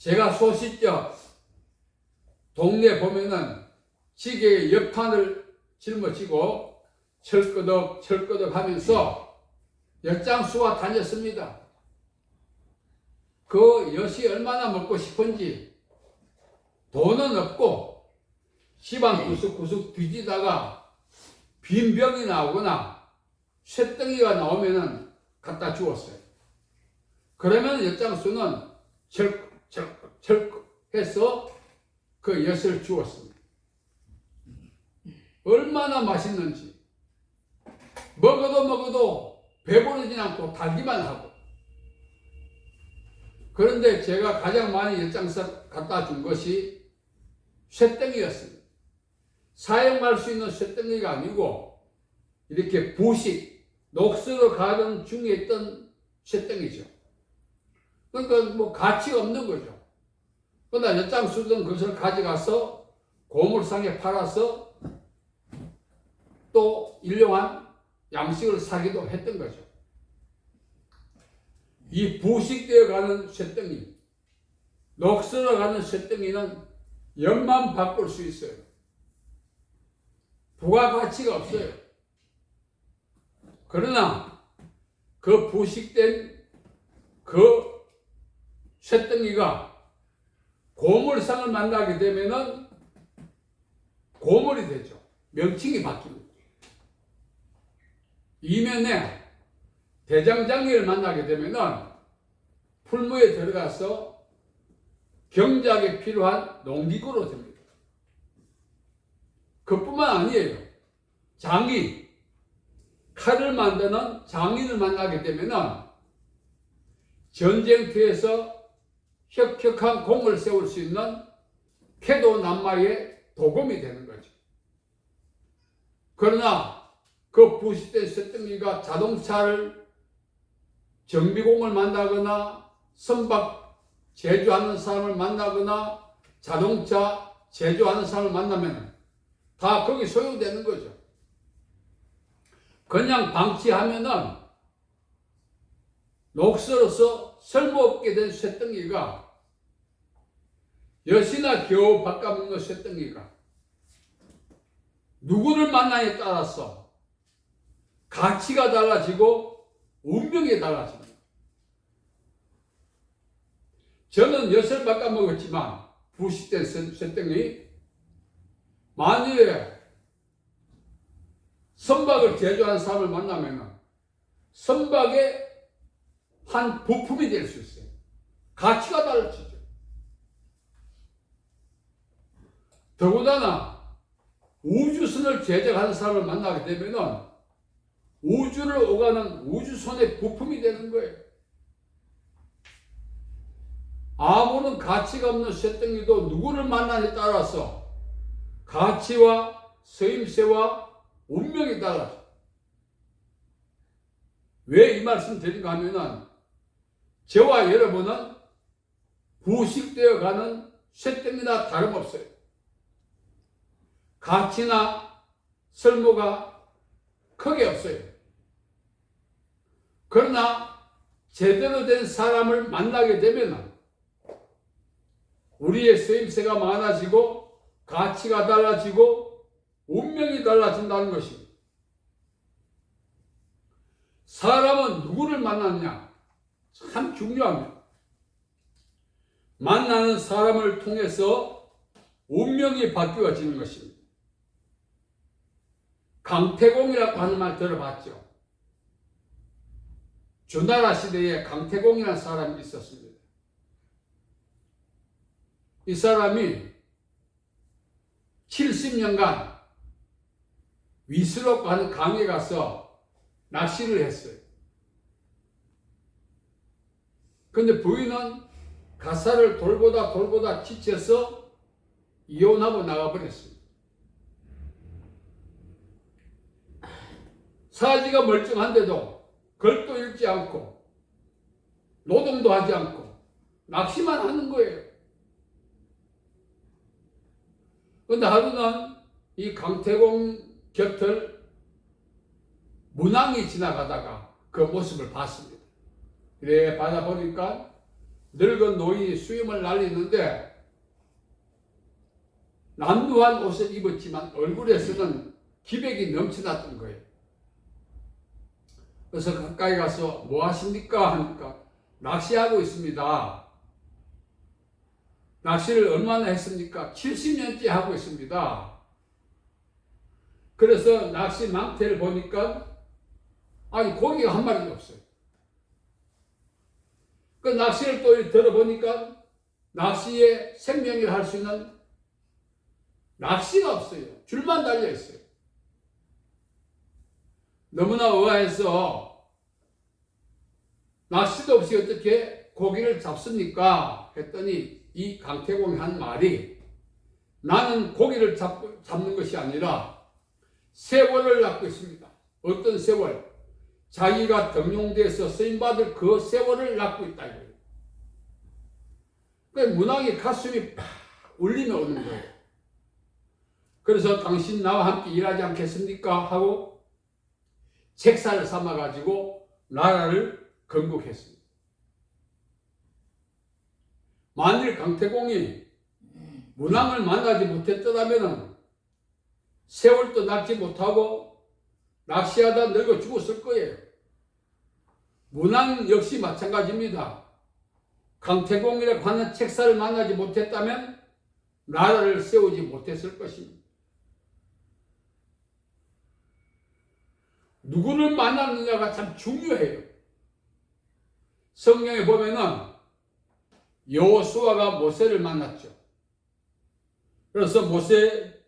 제가 소시적 동네 보면은 지게에 옆판을 짊어지고 철끄덕 하면서 엿장수와 다녔습니다. 그 엿이 얼마나 먹고 싶은지 돈은 없고 집안 구석구석 뒤지다가 빈 병이 나오거나 쇳덩이가 나오면은 갖다 주었어요. 그러면 엿장수는 철컥 해서 그 엿을 주었습니다. 얼마나 맛있는지 먹어도 배부르지 않고 달기만 하고. 그런데 제가 가장 많이 엿장수 갖다 준 것이 쇳덩이였습니다. 사용할 수 있는 쇳덩이가 아니고 이렇게 부식, 녹슬어 가는 중에 있던 쇳덩이죠. 그러니까 뭐 가치가 없는 거죠. 그러나 엿장수는 그것을 가져가서 고물상에 팔아서 또 일용한 양식을 사기도 했던 거죠. 이 부식되어 가는 쇳덩이, 녹슬어 가는 쇳덩이는 엿만 바꿀 수 있어요. 부가가치가 없어요. 그러나 그 부식된 그 쇳덩이가 고물상을 만나게 되면은 고물이 되죠. 명칭이 바뀝니다. 이면에 대장장이를 만나게 되면은 풀무에 들어가서 경작에 필요한 농기구로 됩니다. 그뿐만 아니에요. 장이, 칼을 만드는 장인을 만나게 되면은 전쟁터에서 혁혁한 공을 세울 수 있는 태도남마의 도금이 되는 거죠. 그러나 그 부식된 쇳덩이가 자동차를 정비공을 만나거나 선박 제조하는 사람을 만나거나 자동차 제조하는 사람을 만나면 다 거기 소용되는 거죠. 그냥 방치하면은 녹슬어서 쓸모없게 된 쇳덩이가 엿이나 겨우 바꿔먹는 쇳덩이가 누구를 만나에 따라서 가치가 달라지고 운명이 달라집니다. 저는 엿을 바꿔먹었지만 부식된 쇳덩이, 만일에 선박을 제조하는 사람을 만나면 선박의 한 부품이 될 수 있어요. 가치가 달라지죠. 더군다나 우주선을 제작하는 사람을 만나게 되면 우주를 오가는 우주선의 부품이 되는 거예요. 아무런 가치가 없는 쇳덩이도 누구를 만나냐에 따라서 가치와 서임새와 운명이 달라져. 왜 이 말씀 드린가 하면은 저와 여러분은 부식되어 가는 쇳덩이나 다름없어요. 가치나 쓸모가 크게 없어요. 그러나 제대로 된 사람을 만나게 되면 우리의 쓰임새가 많아지고 가치가 달라지고 운명이 달라진다는 것입니다. 사람은 누구를 만났냐? 참 중요합니다. 만나는 사람을 통해서 운명이 바뀌어지는 것입니다. 강태공이라고 하는 말 들어봤죠? 주나라 시대에 강태공이라는 사람이 있었습니다. 이 사람이 70년간 위수로고 하는 강에 가서 낚시를 했어요. 근데 부인은 가사를 돌보다 지쳐서 이혼하고 나가버렸습니다. 사지가 멀쩡한데도 글도 읽지 않고 노동도 하지 않고 낚시만 하는 거예요. 그런데 하루는 이 강태공 곁을 문왕이 지나가다가 그 모습을 봤습니다. 그래 받아보니까 늙은 노인이 수염을 날리는데 남루한 옷을 입었지만 얼굴에서는 기백이 넘쳐났던 거예요. 그래서 가까이 가서 뭐 하십니까? 하니까 낚시하고 있습니다. 낚시를 얼마나 했습니까? 70년째 하고 있습니다. 그래서 낚시 망태를 보니까 아니 고기가 한 마리도 없어요. 그 낚시를 또 들어보니까 낚시에 생명이라 할 수 있는 낚시가 없어요. 줄만 달려 있어요. 너무나 의아해서 낚시도 없이 어떻게 고기를 잡습니까? 했더니 이 강태공이 한 말이 나는 고기를 잡는 것이 아니라 세월을 낚고 있습니다. 어떤 세월? 자기가 등용돼서 쓰임받을 그 세월을 낚고 있다 이거예요. 그 문학의 가슴이 팍 울리며 오는 거예요. 그래서 당신 나와 함께 일하지 않겠습니까? 하고 책사를 삼아가지고 나라를 건국했습니다. 만일 강태공이 문왕을 만나지 못했더라면 세월도 낚지 못하고 낚시하다 늙어 죽었을 거예요. 문왕 역시 마찬가지입니다. 강태공이라고 하는 책사를 만나지 못했다면 나라를 세우지 못했을 것입니다. 누구를 만나느냐가 참 중요해요. 성경에 보면은 여호수아가 모세를 만났죠. 그래서 모세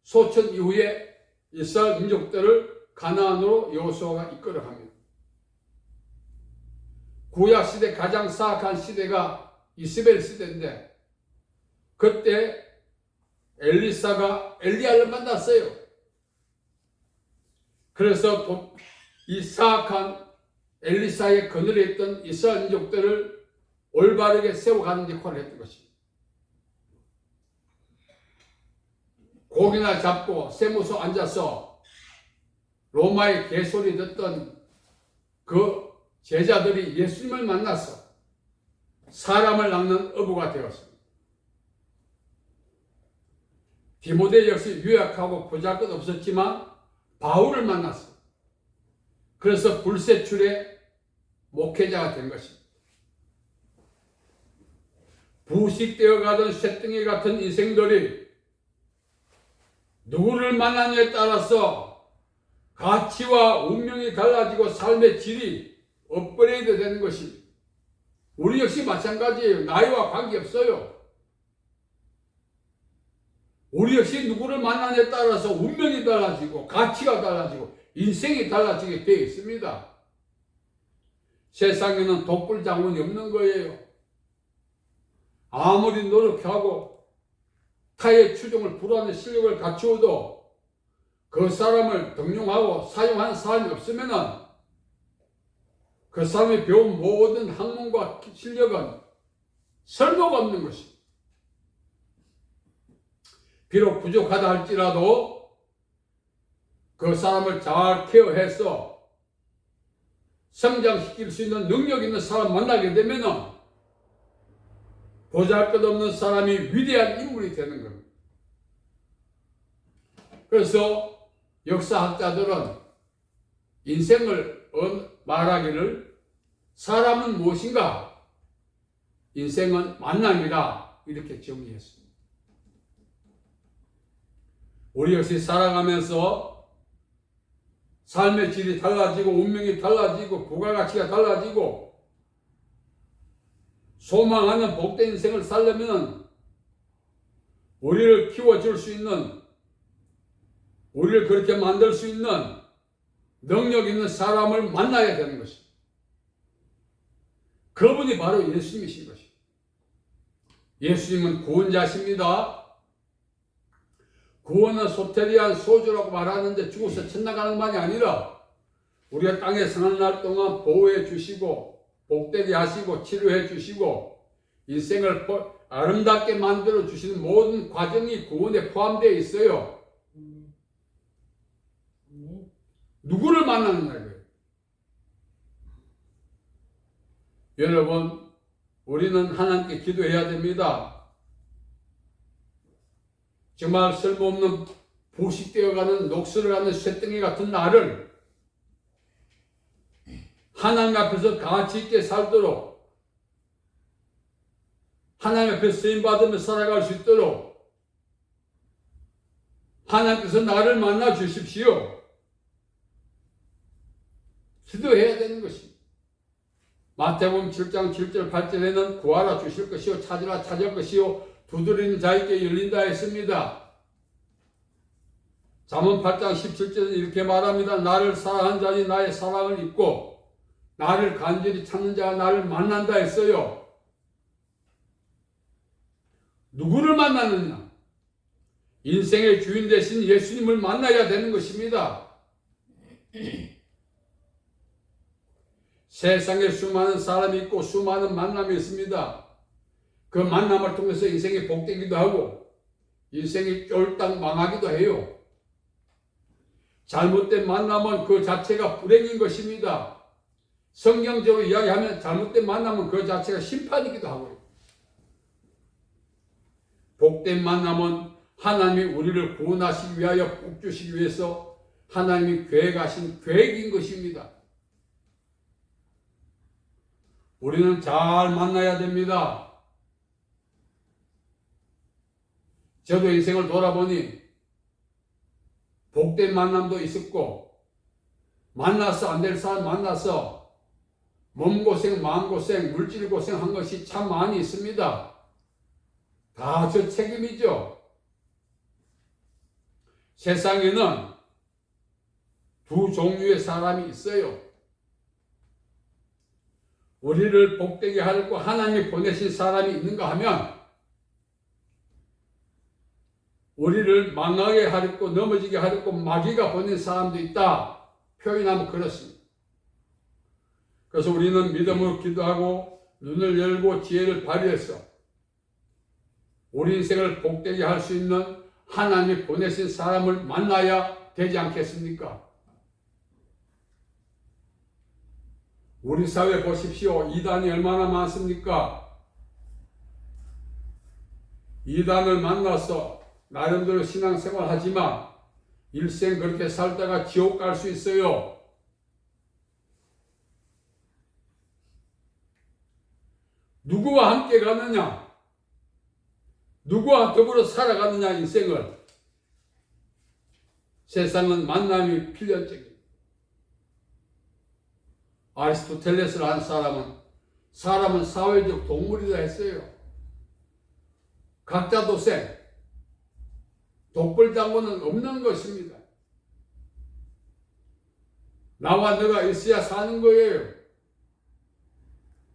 소천 이후에 이스라엘 민족들을 가나안으로 여호수아가 이끌어갑니다. 구약 시대 가장 사악한 시대가 이스벨 시대인데 그때 엘리사가 엘리야를 만났어요. 그래서 이 사악한 엘리사의 그늘에 있던 이스라엘 민족들을 올바르게 세워가는 역할을 했던 것입니다. 고기나 잡고 세무서 앉아서 로마의 개소리 듣던 그 제자들이 예수님을 만나서 사람을 낚는 어부가 되었습니다. 디모데 역시 유약하고 보잘것 없었지만 바울을 만났어요. 그래서 불세출의 목회자가 된 것입니다. 부식되어 가던 쇠등이 같은 인생들이 누구를 만나느냐에 따라서 가치와 운명이 달라지고 삶의 질이 업그레이드 되는 것입니다. 우리 역시 마찬가지예요. 나이와 관계없어요. 우리 역시 누구를 만나느냐에 따라서 운명이 달라지고 가치가 달라지고 인생이 달라지게 되어 있습니다. 세상에는 독불장군이 없는 거예요. 아무리 노력하고 타의 추종을 불하는 실력을 갖추어도 그 사람을 등용하고 사용하는 사람이 없으면 그 사람이 배운 모든 학문과 실력은 설모가 없는 것입니다. 비록 부족하다 할지라도 그 사람을 잘 케어해서 성장시킬 수 있는 능력 있는 사람 만나게 되면 보잘것없는 사람이 위대한 인물이 되는 겁니다. 그래서 역사학자들은 인생을 말하기를 사람은 무엇인가? 인생은 만남이다. 이렇게 정의했습니다. 우리 역시 살아가면서 삶의 질이 달라지고 운명이 달라지고 부가가치가 달라지고 소망하는 복된 인생을 살려면 우리를 키워줄 수 있는, 우리를 그렇게 만들 수 있는 능력 있는 사람을 만나야 되는 것입니다. 그분이 바로 예수님이신 것입니다. 예수님은 구원자십니다. 구원은 소테리안 소주라고 말하는데 죽어서 천당 가는 말이 아니라 우리가 땅에 사는 날 동안 보호해 주시고 복되게 하시고 치료해 주시고 인생을 아름답게 만들어 주시는 모든 과정이 구원에 포함되어 있어요. 누구를 만나느냐 이거예요. 여러분, 우리는 하나님께 기도해야 됩니다. 정말 쓸모없는 부식되어가는 녹슬어가는 쇳덩이 같은 나를 하나님 앞에서 가치 있게 살도록, 하나님 앞에서 쓰임받으며 살아갈 수 있도록 하나님께서 나를 만나 주십시오. 기도해야 되는 것입니다. 마태복음 7장 7절 8절에는 구하라 주실 것이요 찾으라 찾을 것이요 두드리는 자에게 열린다 했습니다. 잠언 8장 17절은 이렇게 말합니다. 나를 사랑한 자니 나의 사랑을 입고 나를 간절히 찾는 자가 나를 만난다 했어요. 누구를 만나느냐? 인생의 주인 되신 예수님을 만나야 되는 것입니다. 세상에 수많은 사람이 있고 수많은 만남이 있습니다. 그 만남을 통해서 인생이 복되기도 하고 인생이 쫄딱 망하기도 해요. 잘못된 만남은 그 자체가 불행인 것입니다. 성경적으로 이야기하면 잘못된 만남은 그 자체가 심판이기도 하고요. 복된 만남은 하나님이 우리를 구원하시기 위하여 복 주시기 위해서 하나님이 계획하신 계획인 것입니다. 우리는 잘 만나야 됩니다. 저도 인생을 돌아보니 복된 만남도 있었고 만나서 안 될 사람 만나서 몸고생, 마음고생, 물질고생 한 것이 참 많이 있습니다. 다 저 책임이죠. 세상에는 두 종류의 사람이 있어요. 우리를 복되게 하려고 하나님이 보내신 사람이 있는가 하면 우리를 망하게 하려고 넘어지게 하려고 마귀가 보낸 사람도 있다. 표현하면 그렇습니다. 그래서 우리는 믿음으로 기도하고 눈을 열고 지혜를 발휘해서 우리 인생을 복되게 할 수 있는 하나님이 보내신 사람을 만나야 되지 않겠습니까? 우리 사회 보십시오. 이단이 얼마나 많습니까? 이단을 만나서 나름대로 신앙생활 하지만 일생 그렇게 살다가 지옥 갈 수 있어요. 누구와 함께 가느냐? 누구와 더불어 살아가느냐 인생을. 세상은 만남이 필연적입니다. 아리스토텔레스를 한 사람은 사회적 동물이라 했어요. 각자 도생, 독불장군은 없는 것입니다. 나와 너가 있어야 사는 거예요.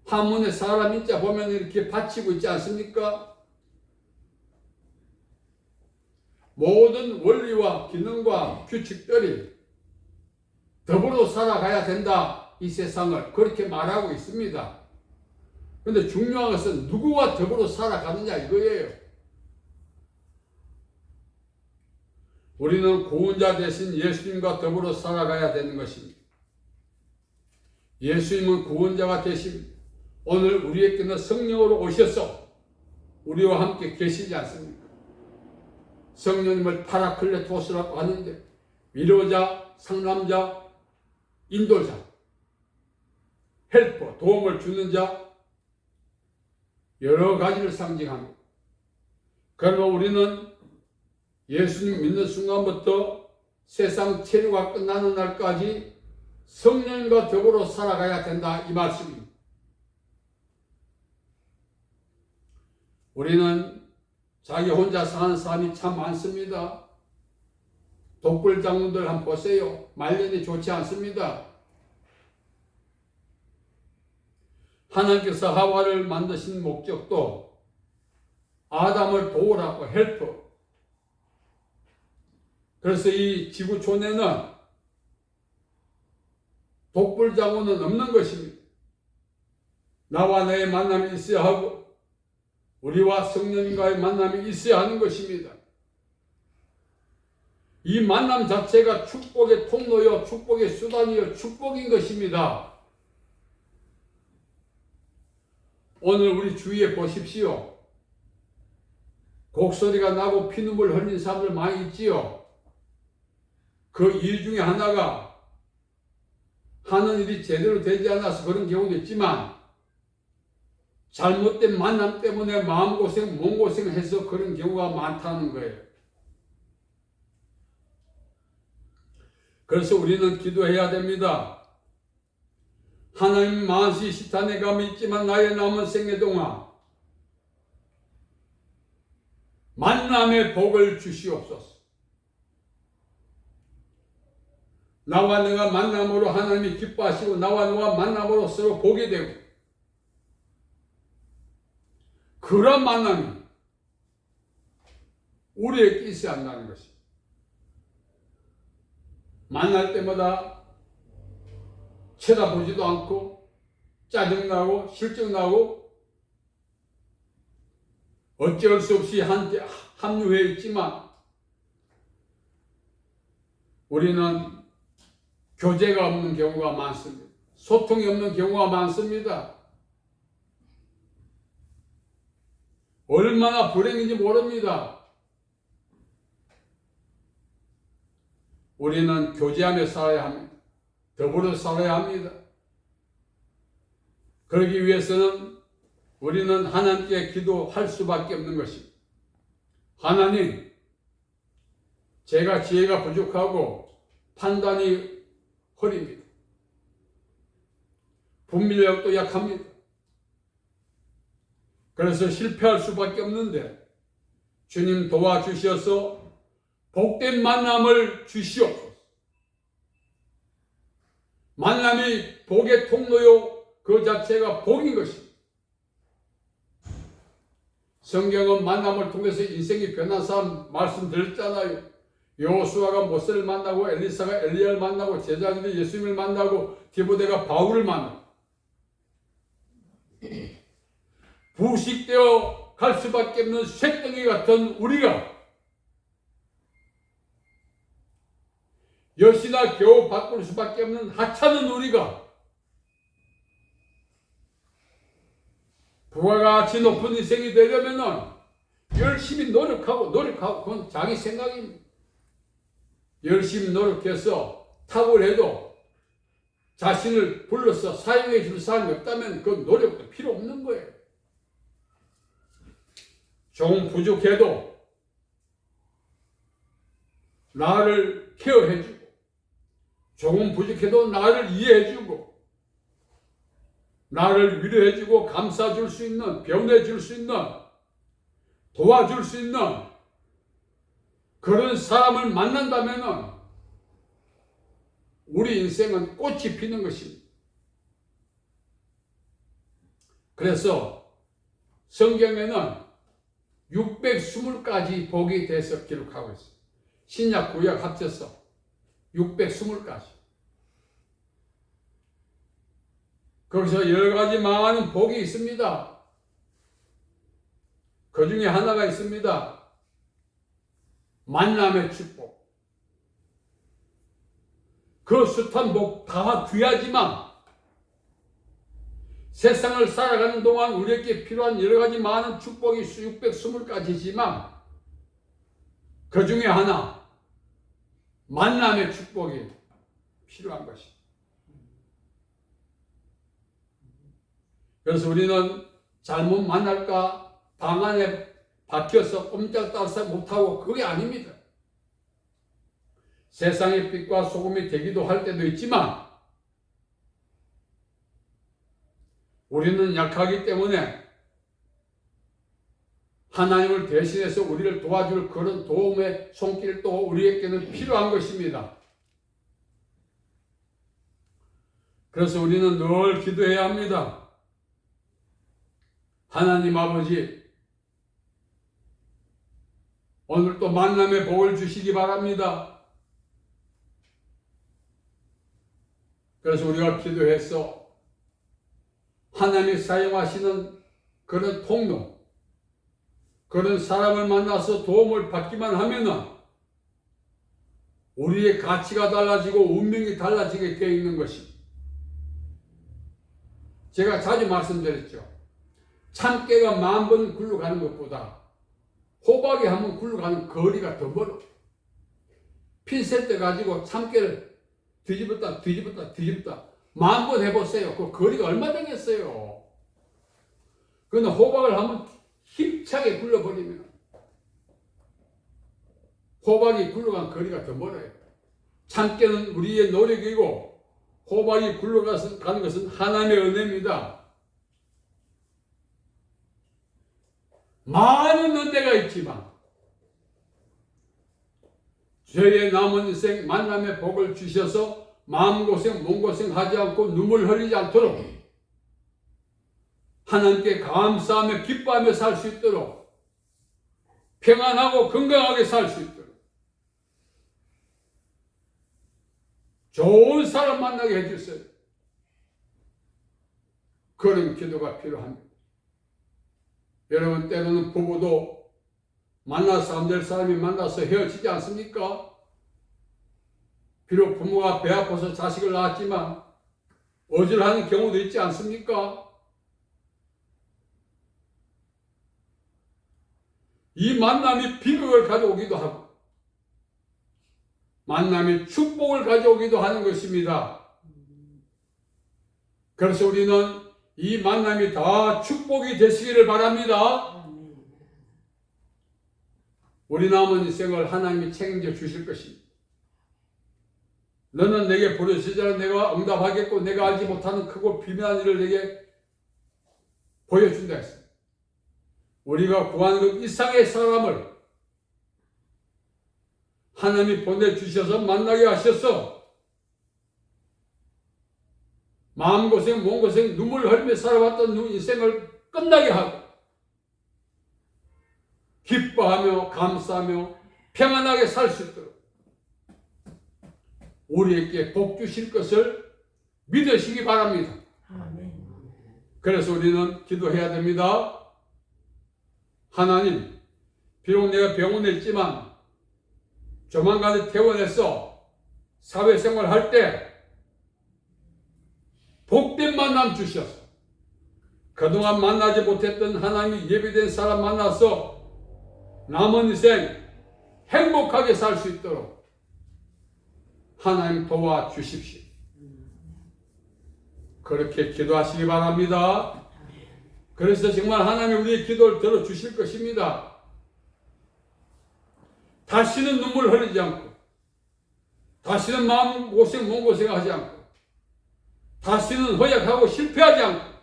한문에 사람 인자 보면 이렇게 받치고 있지 않습니까? 모든 원리와 기능과 규칙들이 더불어 살아가야 된다. 이 세상을 그렇게 말하고 있습니다. 그런데 중요한 것은 누구와 더불어 살아가느냐 이거예요. 우리는 구원자 대신 예수님과 더불어 살아가야 되는 것입니다. 예수님은 구원자가 되신 오늘 우리에게는 성령으로 오셔서 우리와 함께 계시지 않습니까? 성령님을 파라클레토스라고 하는데 위로자, 상담자, 인도자, 헬퍼, 도움을 주는 자 여러 가지를 상징합니다. 그러나 우리는 예수님 믿는 순간부터 세상 체류가 끝나는 날까지 성령과 더불어 살아가야 된다 이 말씀입니다. 우리는 자기 혼자 사는 사람이 참 많습니다. 독불장군들 한번 보세요. 말년이 좋지 않습니다. 하나님께서 하와를 만드신 목적도 아담을 도우라고 헬퍼. 그래서 이 지구촌에는 독불장군은 없는 것입니다. 나와 너의 만남이 있어야 하고 우리와 성령님과의 만남이 있어야 하는 것입니다. 이 만남 자체가 축복의 통로요, 축복의 수단이요, 축복인 것입니다. 오늘 우리 주위에 보십시오. 곡소리가 나고 피눈물 흘린 사람들 많이 있지요. 그 일 중에 하나가 하는 일이 제대로 되지 않아서 그런 경우도 있지만 잘못된 만남 때문에 마음고생, 몸고생을 해서 그런 경우가 많다는 거예요. 그래서 우리는 기도해야 됩니다. 하나님 만시 시탄에 감이 있지만 나의 남은 생애 동안 만남의 복을 주시옵소서. 나와 너가 만남으로 하나님이 기뻐하시고 나와 너가 만남으로 서로 복이 되고 그런 만남이 우리에게 있어야 한다는 것입니다. 만날 때마다 쳐다보지도 않고 짜증나고 실증나고 어쩔 수 없이 합류해 있지만 우리는 교제가 없는 경우가 많습니다. 소통이 없는 경우가 많습니다. 얼마나 불행인지 모릅니다. 우리는 교제하며 살아야 합니다. 더불어 살아야 합니다. 그러기 위해서는 우리는 하나님께 기도할 수밖에 없는 것입니다. 하나님, 제가 지혜가 부족하고 판단이 흐립니다. 분별력도 약합니다. 그래서 실패할 수밖에 없는데 주님 도와주셔서 복된 만남을 주시옵소서. 만남이 복의 통로요, 그 자체가 복인 것입니다. 성경은 만남을 통해서 인생이 변한 사람 말씀드렸잖아요. 여호수아가 모세를 만나고 엘리사가 엘리야를 만나고 제자들이 예수님을 만나고 디모데가 바울을 만나고 부식되어 갈 수밖에 없는 쇠덩이 같은 우리가 여시나 겨우 바꿀 수밖에 없는 하찮은 우리가 부가가치 높은 인생이 되려면 열심히 노력하고 그건 자기 생각입니다. 열심히 노력해서 탁월해도 자신을 불러서 사용해 줄 사람이 없다면 그 노력도 필요 없는 거예요. 조금 부족해도 나를 케어해주고 조금 부족해도 나를 이해해주고 나를 위로해주고 감싸줄 수 있는, 변해줄 수 있는, 도와줄 수 있는 그런 사람을 만난다면 우리 인생은 꽃이 피는 것입니다. 그래서 성경에는 620가지 복이 돼서 기록하고 있습니다. 신약 구약 합쳐서 620가지. 거기서 여러 가지 많은 복이 있습니다. 그 중에 하나가 있습니다. 만남의 축복. 그 숱한 복 다 귀하지만 세상을 살아가는 동안 우리에게 필요한 여러 가지 많은 축복이 620가지지만 그 중에 하나 만남의 축복이 필요한 것입니다. 그래서 우리는 잘못 만날까 방 안에 박혀서 꼼짝달싹 못하고 그게 아닙니다. 세상의 빛과 소금이 되기도 할 때도 있지만 우리는 약하기 때문에 하나님을 대신해서 우리를 도와줄 그런 도움의 손길도 우리에게는 필요한 것입니다. 그래서 우리는 늘 기도해야 합니다. 하나님 아버지, 오늘 또 만남의 복을 주시기 바랍니다. 그래서 우리가 기도해서 하나님이 사용하시는 그런 통로, 그런 사람을 만나서 도움을 받기만 하면은 우리의 가치가 달라지고 운명이 달라지게 되어 있는 것입니다. 제가 자주 말씀드렸죠. 참깨가 10,000번 굴러가는 것보다 호박이 한 번 굴러가는 거리가 더 멀어. 핀셋 가지고 참깨를 뒤집었다 10,000번 해보세요. 그 거리가 얼마 되겠어요. 그런데 호박을 한번 힘차게 굴러버리면 호박이 굴러간 거리가 더 멀어요. 참깨는 우리의 노력이고 호박이 굴러가는 것은 하나님의 은혜입니다. 많은 은혜가 있지만 죄의 남은 인생 만남의 복을 주셔서 마음고생 몸고생 하지 않고 눈물 흘리지 않도록 하나님께 감사하며 기뻐하며 살 수 있도록 평안하고 건강하게 살 수 있도록 좋은 사람 만나게 해주세요. 그런 기도가 필요합니다. 여러분, 때로는 부부도 만나서 안 될 사람이 만나서 헤어지지 않습니까? 비록 부모가 배 아파서 자식을 낳았지만 어질하는 경우도 있지 않습니까? 이 만남이 비극을 가져오기도 하고 만남이 축복을 가져오기도 하는 것입니다. 그래서 우리는 이 만남이 다 축복이 되시기를 바랍니다. 우리 남은 인생을 하나님이 책임져 주실 것입니다. 너는 내게 부르시자 내가 응답하겠고 내가 알지 못하는 크고 비밀한 일을 내게 보여준다 했습니다. 우리가 구하는 것 이상의 사람을 하나님이 보내주셔서 만나게 하셔서 마음고생, 몸고생, 눈물 흘리며 살아왔던 인생을 끝나게 하고 기뻐하며 감사하며 평안하게 살 수 있도록 우리에게 복 주실 것을 믿으시기 바랍니다. 아멘. 그래서 우리는 기도해야 됩니다. 하나님, 비록 내가 병원에 있지만 조만간에 퇴원해서 사회생활 할 때 복된 만남 주셔서 그동안 만나지 못했던 하나님이 예비된 사람 만나서 남은 인생 행복하게 살 수 있도록 하나님 도와주십시오. 그렇게 기도하시기 바랍니다. 그래서 정말 하나님 우리의 기도를 들어주실 것입니다. 다시는 눈물 흘리지 않고 다시는 마음고생 몸고생하지 않고 다시는 허약하고 실패하지 않고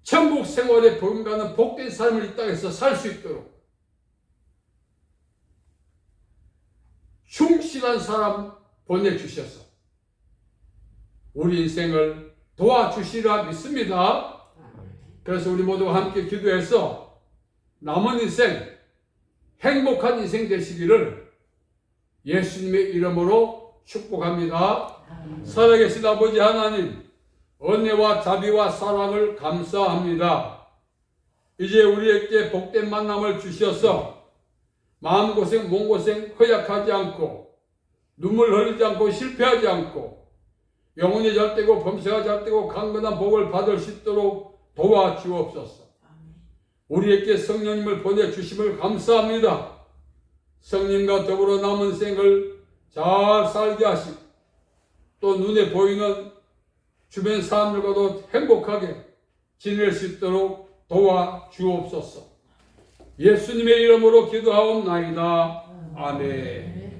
천국 생활에 버금가는 복된 삶을 이 땅에서 살 수 있도록 충실한 사람 보내주셔서 우리 인생을 도와주시리라 믿습니다. 그래서 우리 모두가 함께 기도해서 남은 인생 행복한 인생 되시기를 예수님의 이름으로 축복합니다. 살아계신 아버지 하나님, 은혜와 자비와 사랑을 감사합니다. 이제 우리에게 복된 만남을 주셔서 마음고생 몸고생 허약하지 않고 눈물 흘리지 않고 실패하지 않고 영혼이 잘되고 범사가 잘되고 강건한 복을 받을 수 있도록 도와주옵소서. 우리에게 성령님을 보내주심을 감사합니다. 성령님과 더불어 남은 생을 잘 살게 하시고 또 눈에 보이는 주변 사람들과도 행복하게 지낼 수 있도록 도와주옵소서. 예수님의 이름으로 기도하옵나이다. 아멘.